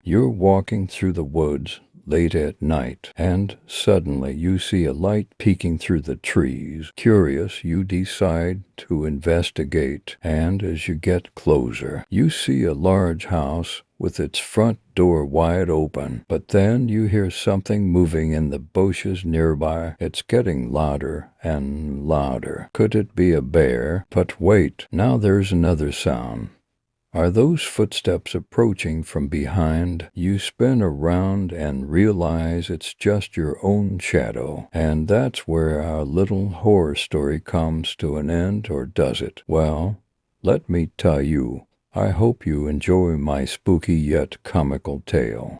You're walking through the woods late at night, and suddenly you see a light peeking through the trees. Curious, you decide to investigate, and as you get closer, you see a large house with its front door wide open. But then you hear something moving in the bushes nearby. It's getting louder and louder. Could it be a bear? But wait, now there's another sound. Are those footsteps approaching from behind? You spin around and realize it's just your own shadow. And that's where our little horror story comes to an end, or does it? Well, let me tell you, I hope you enjoy my spooky yet comical tale.